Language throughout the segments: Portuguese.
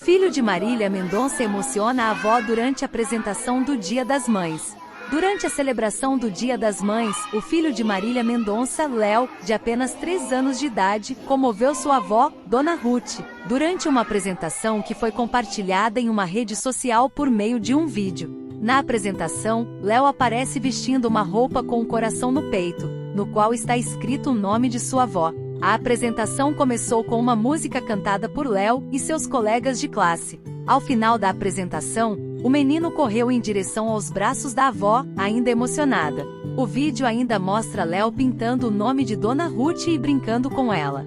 Filho de Marília Mendonça emociona a avó durante a apresentação do Dia das Mães. Durante a celebração do Dia das Mães, o filho de Marília Mendonça, Léo, de apenas 3 anos de idade, comoveu sua avó, Dona Ruth, durante uma apresentação que foi compartilhada em uma rede social por meio de um vídeo. Na apresentação, Léo aparece vestindo uma roupa com um coração no peito, no qual está escrito o nome de sua avó. A apresentação começou com uma música cantada por Léo e seus colegas de classe. Ao final da apresentação, o menino correu em direção aos braços da avó, ainda emocionada. O vídeo ainda mostra Léo pintando o nome de Dona Ruth e brincando com ela.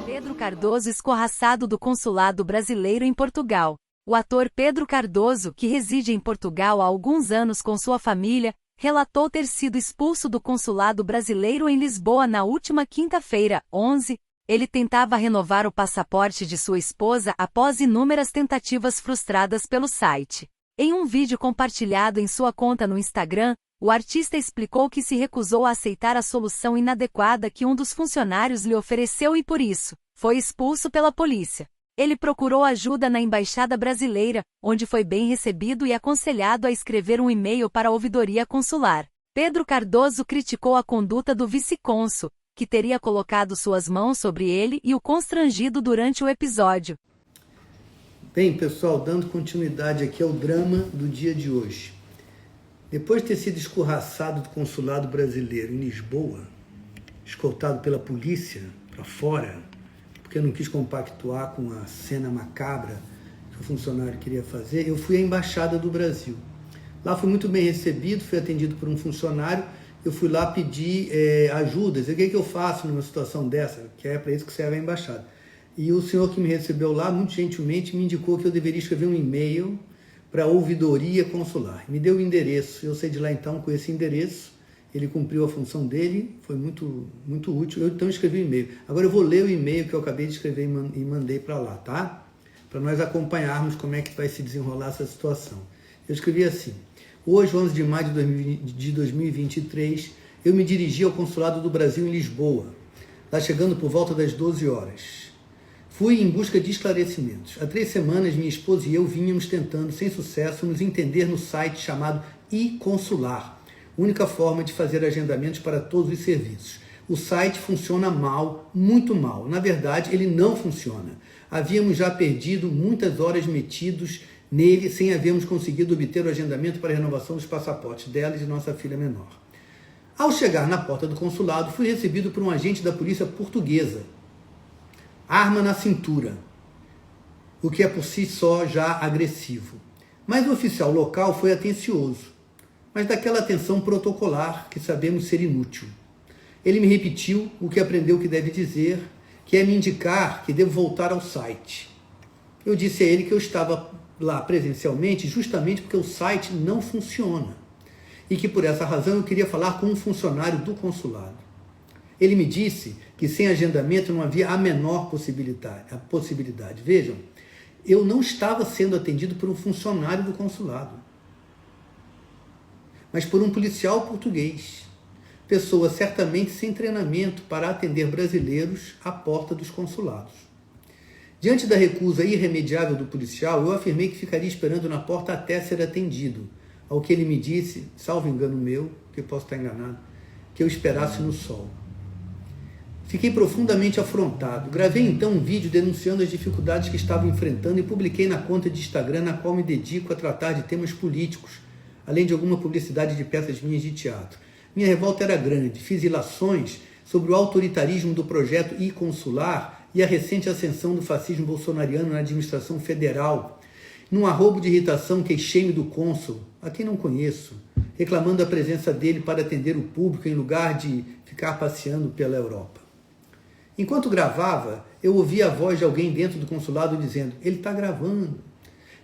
Pedro Cardoso escorraçado do consulado brasileiro em Portugal. O ator Pedro Cardoso, que reside em Portugal há alguns anos com sua família, relatou ter sido expulso do consulado brasileiro em Lisboa na última quinta-feira, 11. Ele tentava renovar o passaporte de sua esposa após inúmeras tentativas frustradas pelo site. Em um vídeo compartilhado em sua conta no Instagram, o artista explicou que se recusou a aceitar a solução inadequada que um dos funcionários lhe ofereceu e por isso, foi expulso pela polícia. Ele procurou ajuda na Embaixada Brasileira, onde foi bem recebido e aconselhado a escrever um e-mail para a ouvidoria consular. Pedro Cardoso criticou a conduta do vice-cônsul, que teria colocado suas mãos sobre ele e o constrangido durante o episódio. Bem, pessoal, dando continuidade aqui ao drama do dia de hoje. Depois de ter sido escorraçado do consulado brasileiro em Lisboa, escoltado pela polícia para fora, porque eu não quis compactuar com a cena macabra que o funcionário queria fazer, eu fui à Embaixada do Brasil. Lá fui muito bem recebido, fui atendido por um funcionário, eu fui lá pedir ajudas, o que eu faço numa situação dessa, que é para isso que serve a Embaixada. E o senhor que me recebeu lá, muito gentilmente, me indicou que eu deveria escrever um e-mail para a ouvidoria consular. Me deu o endereço, eu saí de lá então com esse endereço, ele cumpriu a função dele, foi muito útil, eu então escrevi o e-mail. Agora eu vou ler o e-mail que eu acabei de escrever e mandei para lá, tá? Para nós acompanharmos como é que vai se desenrolar essa situação. Eu escrevi assim: hoje, 11 de maio de 2023, eu me dirigi ao Consulado do Brasil em Lisboa, lá chegando por volta das 12 horas. Fui em busca de esclarecimentos. Há 3 semanas, minha esposa e eu vínhamos tentando, sem sucesso, nos entender no site chamado e-consular, única forma de fazer agendamentos para todos os serviços. O site funciona mal, muito mal. Na verdade, ele não funciona. Havíamos já perdido muitas horas metidos nele sem havermos conseguido obter o agendamento para a renovação dos passaportes dela e de nossa filha menor. Ao chegar na porta do consulado, fui recebido por um agente da polícia portuguesa. Arma na cintura, o que é por si só já agressivo. Mas o oficial local foi atencioso, mas daquela atenção protocolar que sabemos ser inútil. Ele me repetiu o que aprendeu que deve dizer, que é me indicar que devo voltar ao site. Eu disse a ele que eu estava lá presencialmente justamente porque o site não funciona e que por essa razão eu queria falar com um funcionário do consulado. Ele me disse que sem agendamento não havia a menor possibilidade. Vejam, eu não estava sendo atendido por um funcionário do consulado, mas por um policial português, pessoa certamente sem treinamento para atender brasileiros à porta dos consulados. Diante da recusa irremediável do policial, eu afirmei que ficaria esperando na porta até ser atendido, ao que ele me disse, salvo engano meu, que eu posso estar enganado, que eu esperasse no sol. Fiquei profundamente afrontado. Gravei então um vídeo denunciando as dificuldades que estava enfrentando e publiquei na conta de Instagram na qual me dedico a tratar de temas políticos, além de alguma publicidade de peças minhas de teatro. Minha revolta era grande, fiz ilações sobre o autoritarismo do projeto e-consular e a recente ascensão do fascismo bolsonariano na administração federal. Num arrobo de irritação, queixei-me do cônsul, a quem não conheço, reclamando a presença dele para atender o público em lugar de ficar passeando pela Europa. Enquanto gravava, eu ouvi a voz de alguém dentro do consulado dizendo: ele está gravando.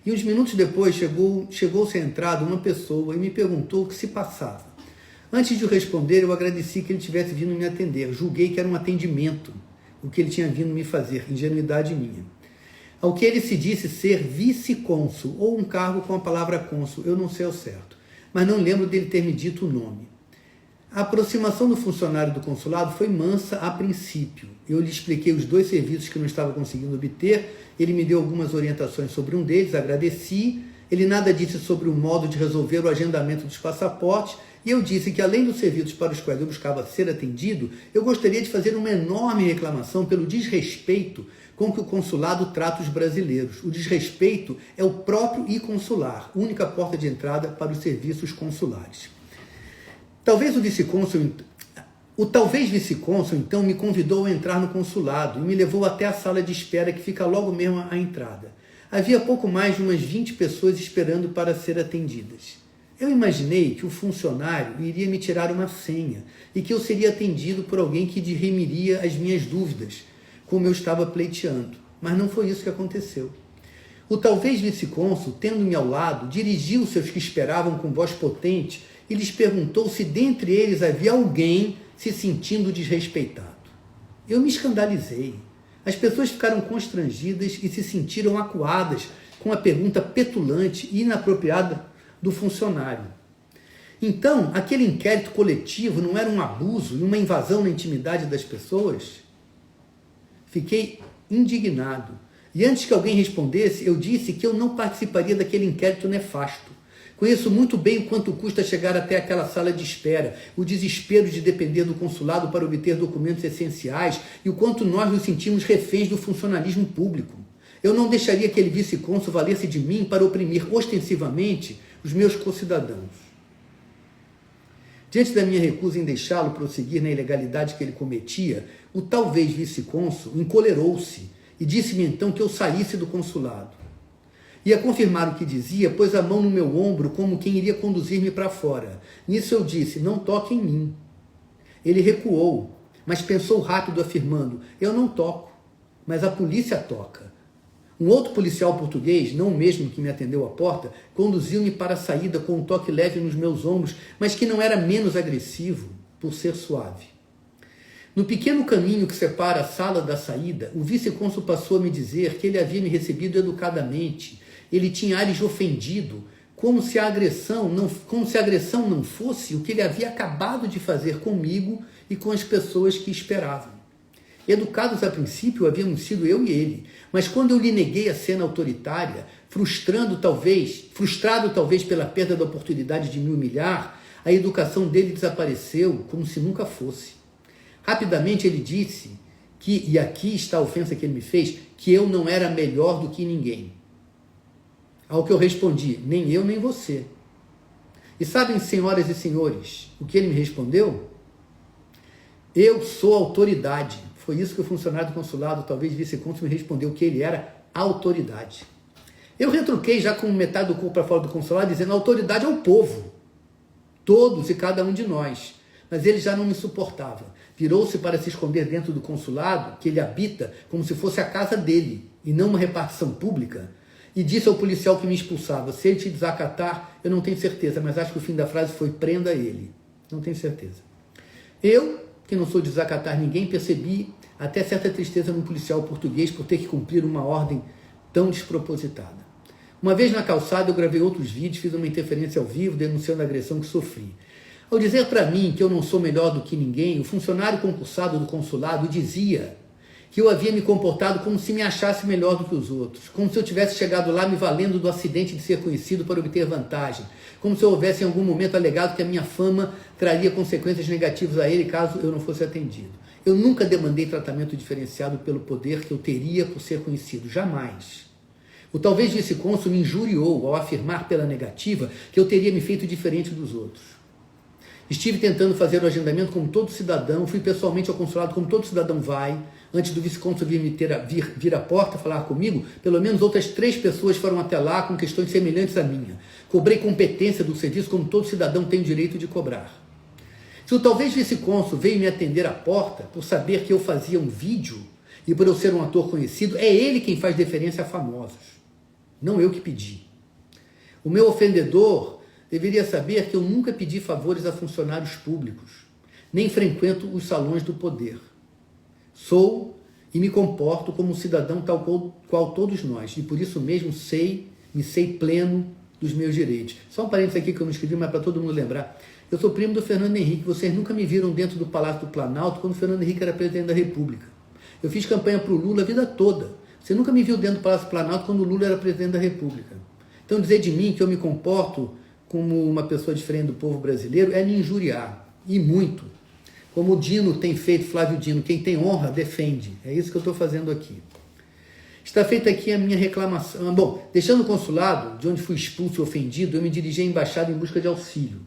E uns minutos depois chegou-se à entrada uma pessoa e me perguntou o que se passava. Antes de eu responder, eu agradeci que ele tivesse vindo me atender. Julguei que era um atendimento, o que ele tinha vindo me fazer, ingenuidade minha. ao que ele se disse ser vice-cônsul, ou um cargo com a palavra cônsul, eu não sei ao certo, mas não lembro dele ter me dito o nome. A aproximação do funcionário do consulado foi mansa a princípio. Eu lhe expliquei os 2 serviços que não estava conseguindo obter, ele me deu algumas orientações sobre um deles, agradeci, ele nada disse sobre o modo de resolver o agendamento dos passaportes, e eu disse que, além dos serviços para os quais eu buscava ser atendido, eu gostaria de fazer uma enorme reclamação pelo desrespeito com que o consulado trata os brasileiros. O desrespeito é o próprio e-consular, única porta de entrada para os serviços consulares. Talvez vice-cônsul, então, me convidou a entrar no consulado e me levou até a sala de espera que fica logo mesmo à entrada. Havia pouco mais de umas 20 pessoas esperando para ser atendidas. Eu imaginei que o funcionário iria me tirar uma senha e que eu seria atendido por alguém que dirimiria as minhas dúvidas, como eu estava pleiteando. Mas não foi isso que aconteceu. O talvez vice-cônsul, tendo-me ao lado, dirigiu-se aos que esperavam com voz potente e lhes perguntou se dentre eles havia alguém se sentindo desrespeitado. Eu me escandalizei. As pessoas ficaram constrangidas e se sentiram acuadas com a pergunta petulante e inapropriada do funcionário. Então, aquele inquérito coletivo não era um abuso e uma invasão na intimidade das pessoas? Fiquei indignado. E antes que alguém respondesse, eu disse que eu não participaria daquele inquérito nefasto. Conheço muito bem o quanto custa chegar até aquela sala de espera, o desespero de depender do consulado para obter documentos essenciais e o quanto nós nos sentimos reféns do funcionalismo público. Eu não deixaria que aquele vice-cônsul valesse de mim para oprimir ostensivamente os meus concidadãos. Diante da minha recusa em deixá-lo prosseguir na ilegalidade que ele cometia, o talvez vice-cônsul encolerou-se e disse-me então que eu saísse do consulado. E a confirmar o que dizia, pôs a mão no meu ombro como quem iria conduzir-me para fora. Nisso eu disse, não toque em mim. Ele recuou, mas pensou rápido, afirmando, eu não toco, mas a polícia toca. Um outro policial português, não o mesmo que me atendeu à porta, conduziu-me para a saída com um toque leve nos meus ombros, mas que não era menos agressivo, por ser suave. No pequeno caminho que separa a sala da saída, o vice-cônsul passou a me dizer que ele havia me recebido educadamente. Ele tinha ares de ofendido, como se a agressão não fosse o que ele havia acabado de fazer comigo e com as pessoas que esperavam. Educados a princípio havíamos sido eu e ele, mas quando eu lhe neguei a cena autoritária, frustrado talvez pela perda da oportunidade de me humilhar, a educação dele desapareceu como se nunca fosse. Rapidamente ele disse que, e aqui está a ofensa que ele me fez, que eu não era melhor do que ninguém. Ao que eu respondi, nem eu nem você. E sabem, senhoras e senhores, o que ele me respondeu? Eu sou autoridade. Foi isso que o funcionário do consulado, talvez vice-cônsul, me respondeu, que ele era autoridade. Eu retruquei já com metade do corpo para fora do consulado, dizendo, a autoridade é o povo. Todos e cada um de nós. Mas ele já não me suportava. Virou-se para se esconder dentro do consulado, que ele habita, como se fosse a casa dele, e não uma repartição pública, e disse ao policial que me expulsava, se ele te desacatar, eu não tenho certeza, mas acho que o fim da frase foi, prenda ele. Não tenho certeza. Eu, que não sou de desacatar ninguém, percebi até certa tristeza no policial português por ter que cumprir uma ordem tão despropositada. Uma vez na calçada, eu gravei outros vídeos, fiz uma interferência ao vivo, denunciando a agressão que sofri. Ao dizer para mim que eu não sou melhor do que ninguém, o funcionário concursado do consulado dizia que eu havia me comportado como se me achasse melhor do que os outros, como se eu tivesse chegado lá me valendo do acidente de ser conhecido para obter vantagem, como se eu houvesse em algum momento alegado que a minha fama traria consequências negativas a ele caso eu não fosse atendido. Eu nunca demandei tratamento diferenciado pelo poder que eu teria por ser conhecido, jamais. O talvez vice-cônsul me injuriou ao afirmar pela negativa que eu teria me feito diferente dos outros. Estive tentando fazer o agendamento como todo cidadão, fui pessoalmente ao consulado como todo cidadão vai. Antes do vice-cônsul vir à porta falar comigo, pelo menos outras 3 pessoas foram até lá com questões semelhantes à minha. Cobrei competência do serviço como todo cidadão tem o direito de cobrar. Se o talvez vice-cônsul veio me atender à porta por saber que eu fazia um vídeo e por eu ser um ator conhecido, é ele quem faz deferência a famosos, não eu que pedi. O meu ofendedor deveria saber que eu nunca pedi favores a funcionários públicos, nem frequento os salões do poder. Sou e me comporto como um cidadão tal qual todos nós, e por isso mesmo me sei pleno dos meus direitos. Só um parênteses aqui que eu não escrevi, mas para todo mundo lembrar. Eu sou primo do Fernando Henrique, vocês nunca me viram dentro do Palácio do Planalto quando o Fernando Henrique era presidente da República. Eu fiz campanha para o Lula a vida toda. Você nunca me viu dentro do Palácio do Planalto quando o Lula era presidente da República. Então dizer de mim que eu me comporto como uma pessoa diferente do povo brasileiro é me injuriar, e muito. Como o Dino tem feito, Flávio Dino, quem tem honra defende. É isso que eu estou fazendo aqui. Está feita aqui a minha reclamação. Bom, deixando o consulado, de onde fui expulso e ofendido, eu me dirigi à embaixada em busca de auxílio.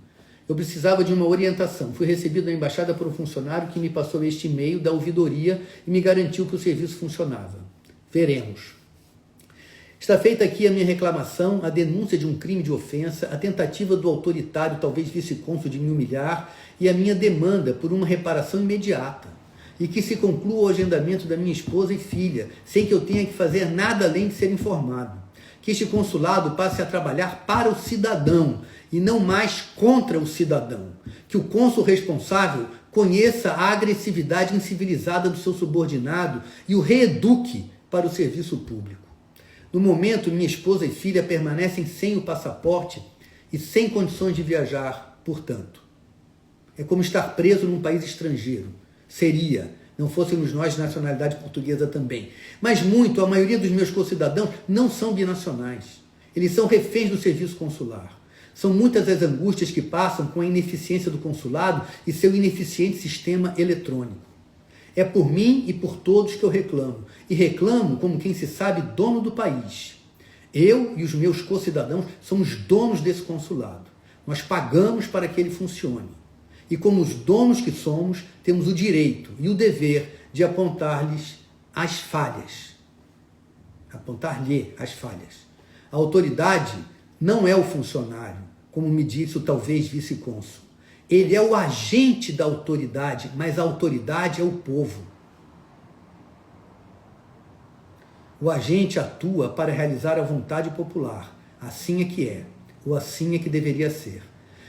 Eu precisava de uma orientação. Fui recebido na embaixada por um funcionário que me passou este e-mail da ouvidoria e me garantiu que o serviço funcionava. Veremos. Está feita aqui a minha reclamação, a denúncia de um crime de ofensa, a tentativa do autoritário, talvez vice-cônsul, de me humilhar e a minha demanda por uma reparação imediata e que se conclua o agendamento da minha esposa e filha, sem que eu tenha que fazer nada além de ser informado. Que este consulado passe a trabalhar para o cidadão e não mais contra o cidadão. Que o cônsul responsável conheça a agressividade incivilizada do seu subordinado e o reeduque para o serviço público. No momento, minha esposa e filha permanecem sem o passaporte e sem condições de viajar, portanto. É como estar preso num país estrangeiro. Seria, não fôssemos nós de nacionalidade portuguesa também. Mas a maioria dos meus concidadãos não são binacionais. Eles são reféns do serviço consular. São muitas as angústias que passam com a ineficiência do consulado e seu ineficiente sistema eletrônico. É por mim e por todos que eu reclamo. E reclamo como quem se sabe dono do país. Eu e os meus concidadãos somos donos desse consulado. Nós pagamos para que ele funcione. E como os donos que somos, temos o direito e o dever de apontar-lhes as falhas. Apontar-lhe as falhas. A autoridade não é o funcionário, como me disse o talvez vice-cônsul. Ele é o agente da autoridade, mas a autoridade é o povo. O agente atua para realizar a vontade popular. Assim é que é, ou assim é que deveria ser.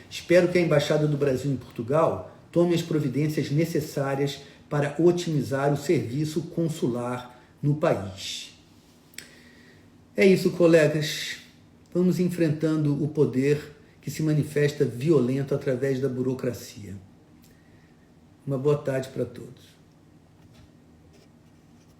Espero que a Embaixada do Brasil em Portugal tome as providências necessárias para otimizar o serviço consular no país. É isso, colegas. Vamos enfrentando o poder que se manifesta violento através da burocracia. Uma boa tarde para todos.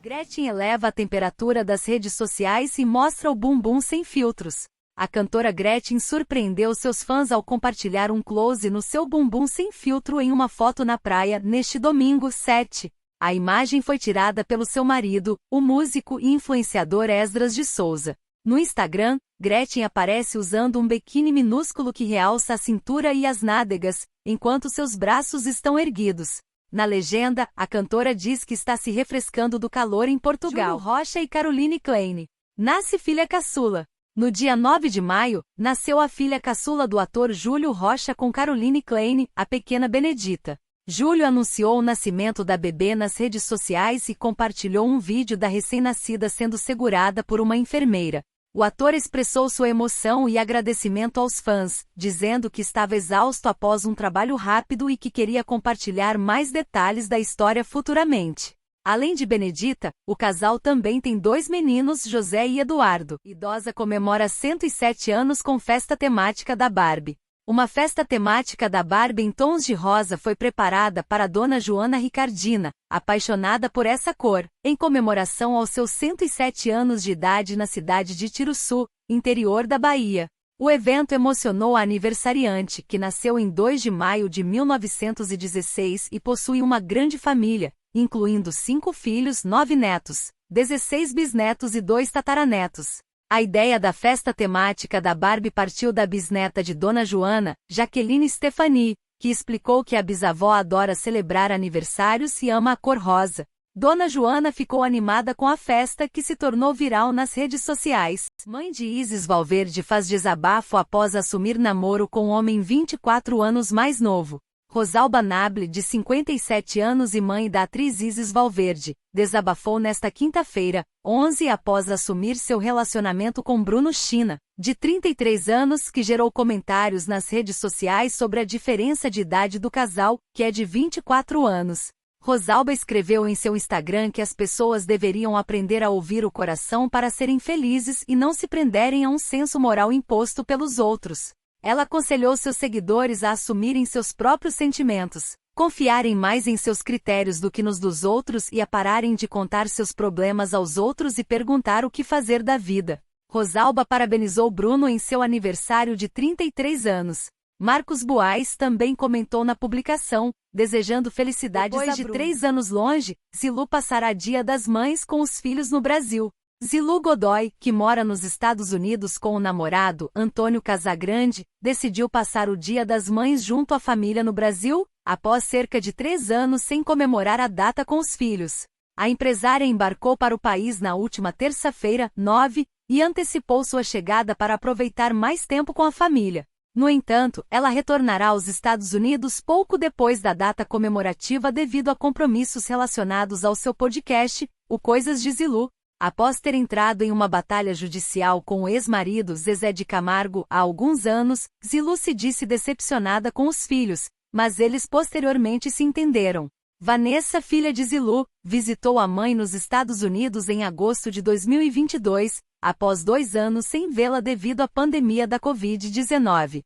Gretchen eleva a temperatura das redes sociais e mostra o bumbum sem filtros. A cantora Gretchen surpreendeu seus fãs ao compartilhar um close no seu bumbum sem filtro em uma foto na praia neste domingo 7. A imagem foi tirada pelo seu marido, o músico e influenciador Esdras de Souza. No Instagram, Gretchen aparece usando um biquíni minúsculo que realça a cintura e as nádegas, enquanto seus braços estão erguidos. Na legenda, a cantora diz que está se refrescando do calor em Portugal. Júlio Rocha e Caroline Klein. Nasce filha caçula. No dia 9 de maio, nasceu a filha caçula do ator Júlio Rocha com Caroline Klein, a pequena Benedita. Júlio anunciou o nascimento da bebê nas redes sociais e compartilhou um vídeo da recém-nascida sendo segurada por uma enfermeira. O ator expressou sua emoção e agradecimento aos fãs, dizendo que estava exausto após um trabalho rápido e que queria compartilhar mais detalhes da história futuramente. Além de Benedita, o casal também tem 2 meninos, José e Eduardo. Idosa comemora 107 anos com festa temática da Barbie. Uma festa temática da Barbie em tons de rosa foi preparada para a dona Joana Ricardina, apaixonada por essa cor, em comemoração aos seus 107 anos de idade na cidade de Tiruçu, interior da Bahia. O evento emocionou a aniversariante, que nasceu em 2 de maio de 1916 e possui uma grande família, incluindo 5 filhos, 9 netos, 16 bisnetos e 2 tataranetos. A ideia da festa temática da Barbie partiu da bisneta de Dona Joana, Jaqueline Stefani, que explicou que a bisavó adora celebrar aniversários e ama a cor rosa. Dona Joana ficou animada com a festa, que se tornou viral nas redes sociais. Mãe de Isis Valverde faz desabafo após assumir namoro com um homem 24 anos mais novo. Rosalba Nable, de 57 anos e mãe da atriz Isis Valverde, desabafou nesta quinta-feira, 11, após assumir seu relacionamento com Bruno China, de 33 anos, que gerou comentários nas redes sociais sobre a diferença de idade do casal, que é de 24 anos. Rosalba escreveu em seu Instagram que as pessoas deveriam aprender a ouvir o coração para serem felizes e não se prenderem a um senso moral imposto pelos outros. Ela aconselhou seus seguidores a assumirem seus próprios sentimentos, confiarem mais em seus critérios do que nos dos outros e a pararem de contar seus problemas aos outros e perguntar o que fazer da vida. Rosalba parabenizou Bruno em seu aniversário de 33 anos. Marcos Buais também comentou na publicação, desejando felicidades a Bruno. Depois de 3 anos longe, Zilu passará Dia das Mães com os filhos no Brasil. Zilu Godoy, que mora nos Estados Unidos com o namorado, Antônio Casagrande, decidiu passar o Dia das Mães junto à família no Brasil, após cerca de 3 anos sem comemorar a data com os filhos. A empresária embarcou para o país na última terça-feira, 9, e antecipou sua chegada para aproveitar mais tempo com a família. No entanto, ela retornará aos Estados Unidos pouco depois da data comemorativa devido a compromissos relacionados ao seu podcast, o Coisas de Zilu. Após ter entrado em uma batalha judicial com o ex-marido Zezé de Camargo há alguns anos, Zilu se disse decepcionada com os filhos, mas eles posteriormente se entenderam. Vanessa, filha de Zilu, visitou a mãe nos Estados Unidos em agosto de 2022, após 2 anos sem vê-la devido à pandemia da Covid-19.